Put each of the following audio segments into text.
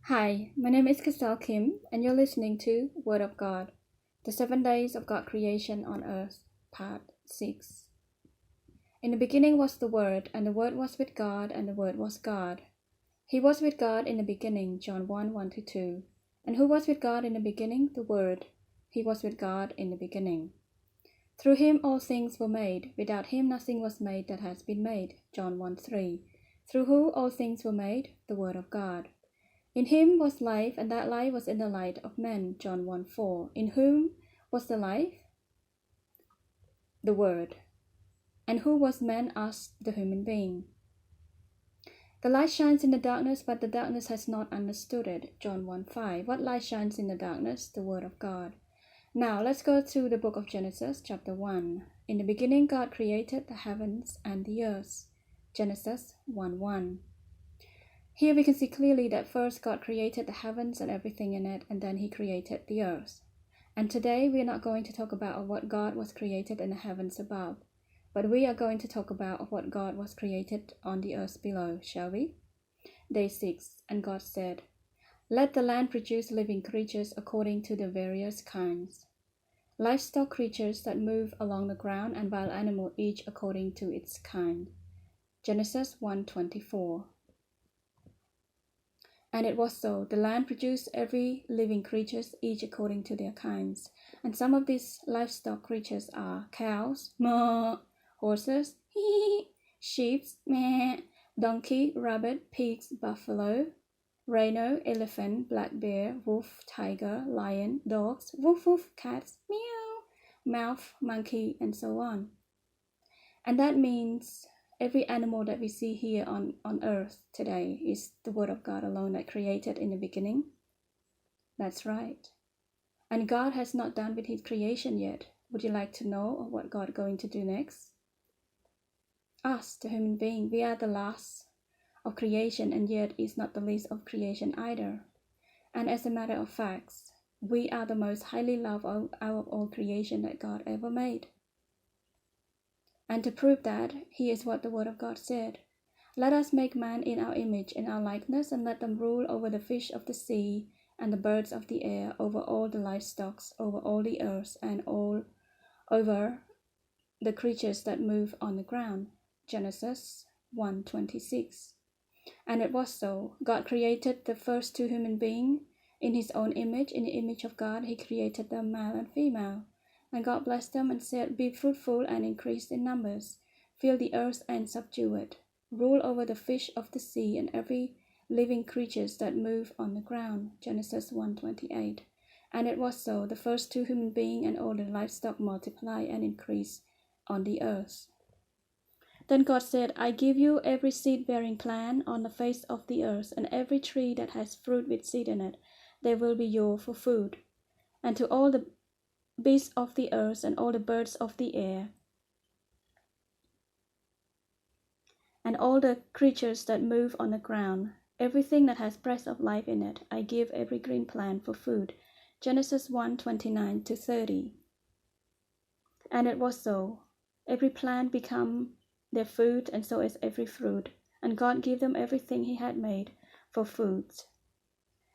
Hi, my name is Crystal Kim, and you're listening to Word of God, the 7 days of God creation on earth, part 6. In the beginning was the Word, and the Word was with God, and the Word was God. He was with God in the beginning, John 1:1-2. And who was with God in the beginning? The Word. He was with God in the beginning. Through him all things were made. Without him nothing was made that has been made, John 1:3. Through who all things were made? The Word of God. In him was life, and that life was in the light of men, John 1:4. In whom was the life? The Word. And who was man? Us, the human being. The light shines in the darkness, but the darkness has not understood it, John 1:5. What light shines in the darkness? The Word of God. Now let's go through the book of Genesis, chapter 1. In the beginning God created the heavens and the earth, Genesis 1:1. Here we can see clearly that first God created the heavens and everything in it, and then he created the earth. And today we are not going to talk about what God was created in the heavens above, but we are going to talk about what God was created on the earth below, shall we? Day 6. And God said, "Let the land produce living creatures according to their various kinds, livestock creatures that move along the ground, and wild animal each according to its kind." Genesis 1:24. And it was so. The land produced every living creatures, each according to their kinds. And some of these livestock creatures are cows, moo, horses, sheep, meh, donkey, rabbit, pigs, buffalo, rhino, elephant, black bear, wolf, tiger, lion, dogs, woof woof, cats, meow, mouse, monkey, and so on. And that means every animal that we see here on earth today is the Word of God alone that created in the beginning. That's right. And God has not done with his creation yet. Would you like to know what God is going to do next? Us, the human being, we are the last of creation, and yet is not the least of creation either. And as a matter of fact, we are the most highly loved out of all creation that God ever made. And to prove that, here is what the Word of God said. "Let us make man in our image, in our likeness, and let them rule over the fish of the sea, and the birds of the air, over all the livestock, over all the earth, and all over the creatures that move on the ground." Genesis 1:26. And it was so. God created the first two human beings in his own image. In the image of God, he created them male and female. And God blessed them and said, "Be fruitful and increase in numbers. Fill the earth and subdue it. Rule over the fish of the sea and every living creatures that move on the ground." Genesis 1:28. And it was so. The first two human beings and all the livestock multiply and increase on the earth. Then God said, "I give you every seed-bearing plant on the face of the earth, and every tree that has fruit with seed in it. They will be yours for food. And to all the beasts of the earth and all the birds of the air, and all the creatures that move on the ground, everything that has breath of life in it, I give every green plant for food." Genesis 1:29-30. And it was so. Every plant became their food, and so is every fruit. And God gave them everything he had made for food,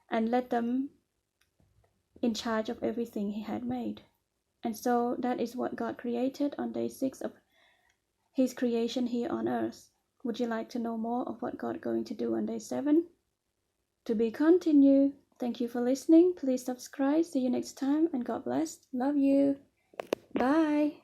and let them in charge of everything he had made. And so that is what God created on day 6 of his creation here on earth. Would you like to know more of what God is going to do on day 7? To be continued. Thank you for listening. Please subscribe. See you next time, and God bless. Love you. Bye.